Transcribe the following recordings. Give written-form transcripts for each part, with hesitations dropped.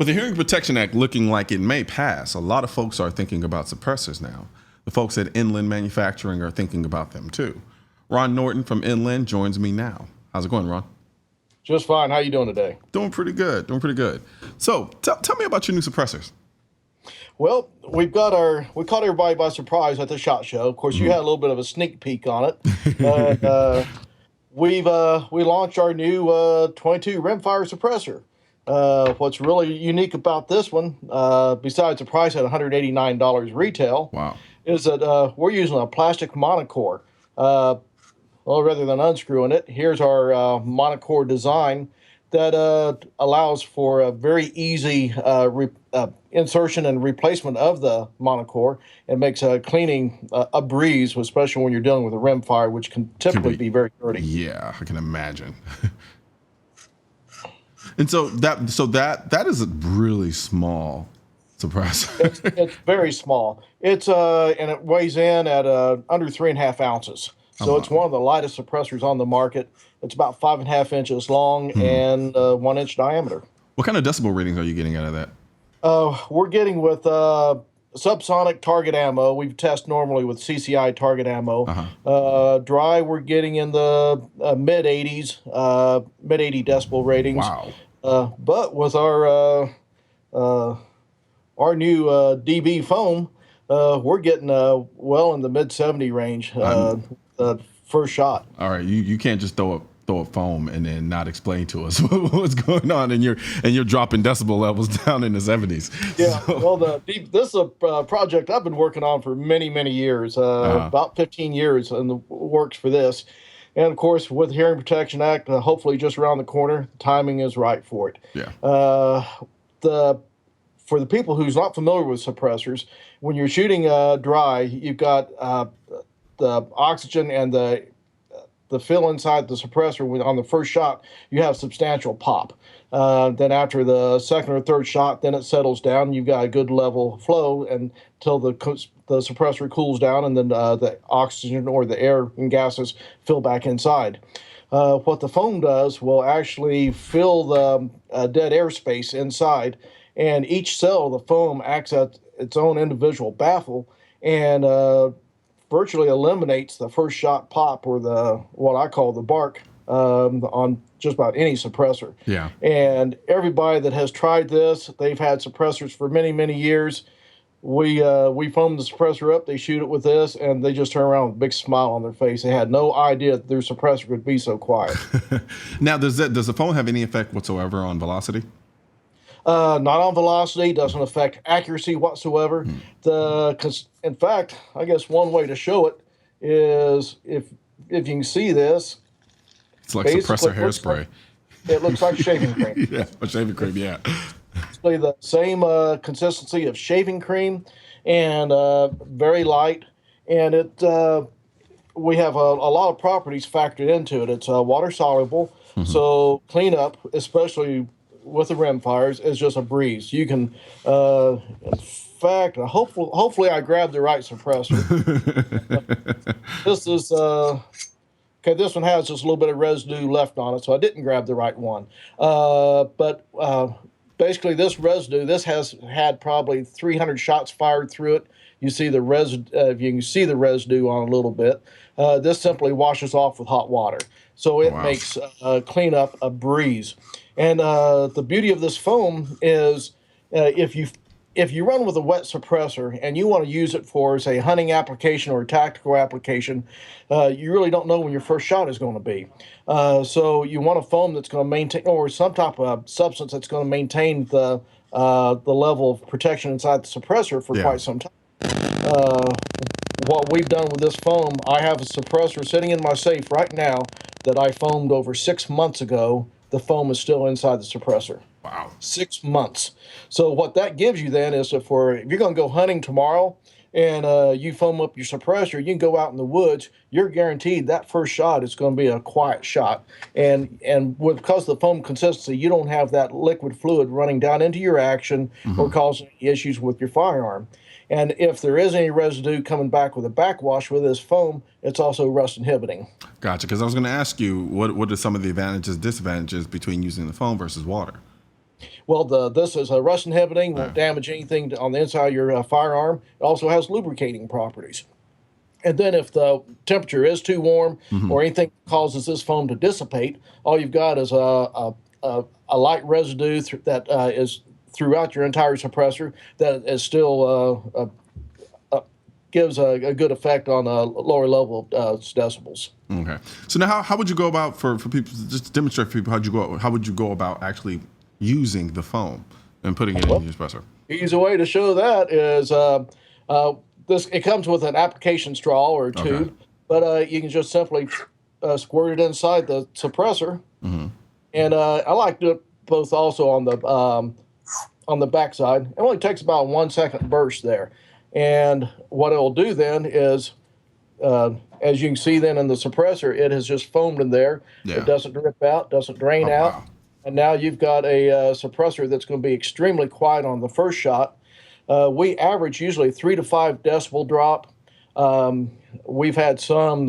With the Hearing Protection Act looking like it may pass, a lot of folks are thinking about suppressors now. The folks at Inland Manufacturing are thinking about them too. Ron Norton from Inland joins me now. How's it going, Ron? Just fine. How you doing today? Doing pretty good. So tell me about your new suppressors. Well, we caught everybody by surprise at the SHOT Show. Of course, you had a little bit of a sneak peek on it. But we launched our new 22 rimfire suppressor. What's really unique about this one, besides the price at $189 retail, Wow, is that we're using a plastic monocore. Well, rather than unscrewing it, here's our monocore design that allows for a very easy insertion and replacement of the monocore. It makes cleaning a breeze, especially when you're dealing with a rimfire, which can typically be very dirty. Yeah, I can imagine. And so that is a really small suppressor. It's very small. It's and it weighs in at under 3.5 ounces. So it's one of the lightest suppressors on the market. It's about 5.5 inches long and 1 inch diameter. What kind of decibel ratings are you getting out of that? We're getting with subsonic target ammo. We test normally with CCI target ammo. Dry, we're getting in the mid 80s, mid 80 decibel ratings. Wow. But with our new DB foam, we're getting well in the mid 70 range. First shot. All right, you can't just throw a foam and then not explain to us what's going on, and you're dropping decibel levels down in the 70s. Yeah, well, this is a project I've been working on for many years, about 15 years in the works for this. And of course, with the Hearing Protection Act, hopefully just around the corner, the timing is right for it. Yeah. For the people who's not familiar with suppressors, when you're shooting dry, you've got the oxygen and the fill inside the suppressor. On the first shot, you have substantial pop. Then after the second or third shot, then it settles down. You've got a good level flow until the suppressor cools down, and then the oxygen or the air and gases fill back inside. What the foam does will actually fill the dead airspace inside, and each cell of the foam acts as its own individual baffle and virtually eliminates the first shot pop, or what I call the bark, on just about any suppressor. Yeah. And everybody that has tried this, they've had suppressors for many years. We foam the suppressor up, they shoot it with this, and they just turn around with a big smile on their face. They had no idea that their suppressor could be so quiet. Now, does the foam have any effect whatsoever on velocity? Not on velocity, doesn't affect accuracy whatsoever. In fact, I guess one way to show it is if you can see this. It's like suppressor hairspray. It looks like shaving cream. Yeah, a shaving cream, yeah. Basically the same consistency of shaving cream, and very light. And we have a lot of properties factored into it. It's water soluble, so cleanup, especially with the rimfires, is just a breeze. You can, in fact, hopefully I grabbed the right suppressor. This is okay. This one has just a little bit of residue left on it, so I didn't grab the right one. But basically, this residue, this has had probably 300 shots fired through it. You see the if you can see the residue on a little bit. This simply washes off with hot water, so it makes cleanup a breeze. And the beauty of this foam is if you run with a wet suppressor and you want to use it for, say, a hunting application or a tactical application, you really don't know when your first shot is going to be. So you want a foam that's going to maintain, or some type of substance that's going to maintain the level of protection inside the suppressor for quite some time. What we've done with this foam, I have a suppressor sitting in my safe right now that I foamed over 6 months ago. The foam is still inside the suppressor. Wow. 6 months. So what that gives you then is if you're going to go hunting tomorrow and you foam up your suppressor, you can go out in the woods, you're guaranteed that first shot is going to be a quiet shot. And because of the foam consistency, you don't have that liquid fluid running down into your action or causing issues with your firearm. And if there is any residue coming back with a backwash with this foam, it's also rust inhibiting. Gotcha. Because I was going to ask you, what are some of the advantages, disadvantages between using the foam versus water? Well, this is rust inhibiting, Yeah. won't damage anything on the inside of your firearm. It also has lubricating properties. And then if the temperature is too warm Hmm. or anything causes this foam to dissipate, all you've got is a light residue that is throughout your entire suppressor that is still gives a good effect on a lower level of decibels. Okay. So now, how would you go about for people just to demonstrate for people how would you go about actually using the foam and putting it in Well, your espresso? easy way to show that is this. It comes with an application straw or Okay. tube, but you can just simply squirt it inside the suppressor. Hmm. And I like to do it both also on the backside. It only takes about 1 second burst there. And what it'll do then is, as you can see then in the suppressor, it has just foamed in there. It Yeah. doesn't drip out, doesn't drain Oh out. wow. And now you've got a suppressor that's going to be extremely quiet on the first shot. We average usually 3 to 5 decibel drop. We've had some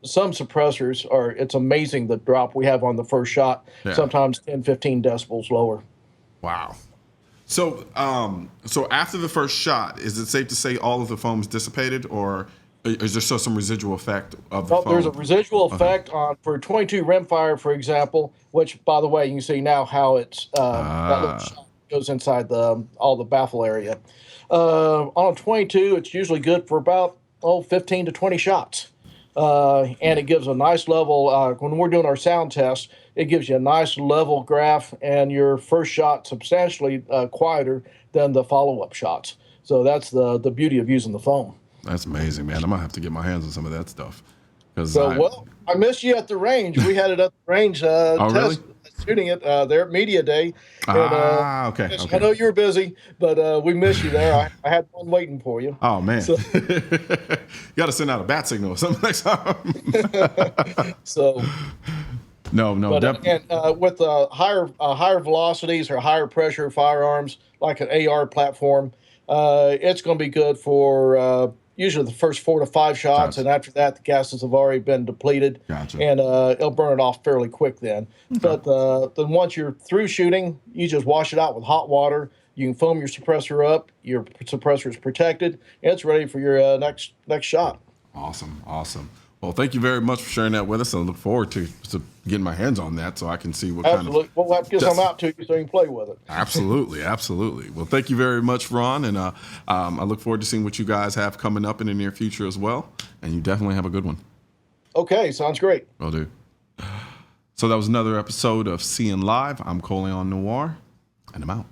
suppressors are, it's amazing the drop we have on the first shot, Yeah. sometimes 10, 15 decibels lower. Wow. So, so after the first shot, is it safe to say all of the foam is dissipated, or is there still some residual effect of the Well, foam? there's a residual Okay. effect on for 22 rimfire, for example, which, by the way, you can see now how it's that little Ah, shot goes inside the all the baffle area. On a 22, it's usually good for about 15 to 20 shots, and it gives a nice level. When we're doing our sound test, it gives you a nice level graph, and your first shot substantially quieter than the follow-up shots. So that's the beauty of using the foam. that's amazing, man. I'm gonna have to get my hands on some of that stuff because So, I. well, I missed you at the range. We had it at the range Oh, really? test shooting it there at Media Day. And Ah, okay, yes, I okay. know you were busy, but we missed you there. I had one waiting for you. Oh man, So, you got to send out a bat signal or something next time. so No, no, but again, with higher velocities or higher pressure firearms like an AR platform, it's going to be good for usually the first 4 to 5 shots, shots. and after that, the gases have already been depleted, Gotcha. and it'll burn it off fairly quick then. Okay. But then once you're through shooting, you just wash it out with hot water. You can foam your suppressor up. Your suppressor is protected, and it's ready for your next shot. Awesome, awesome. Well, thank you very much for sharing that with us. I look forward to getting my hands on that so I can see what kind of. Absolutely. We'll have to get some Just- out to you so you can play with it. Absolutely, absolutely. Well, thank you very much, Ron, and I look forward to seeing what you guys have coming up in the near future as well. And you definitely have a good one. Okay, sounds great. Will do. So that was another episode of Seeing Live. I'm Colion Noir, and I'm out.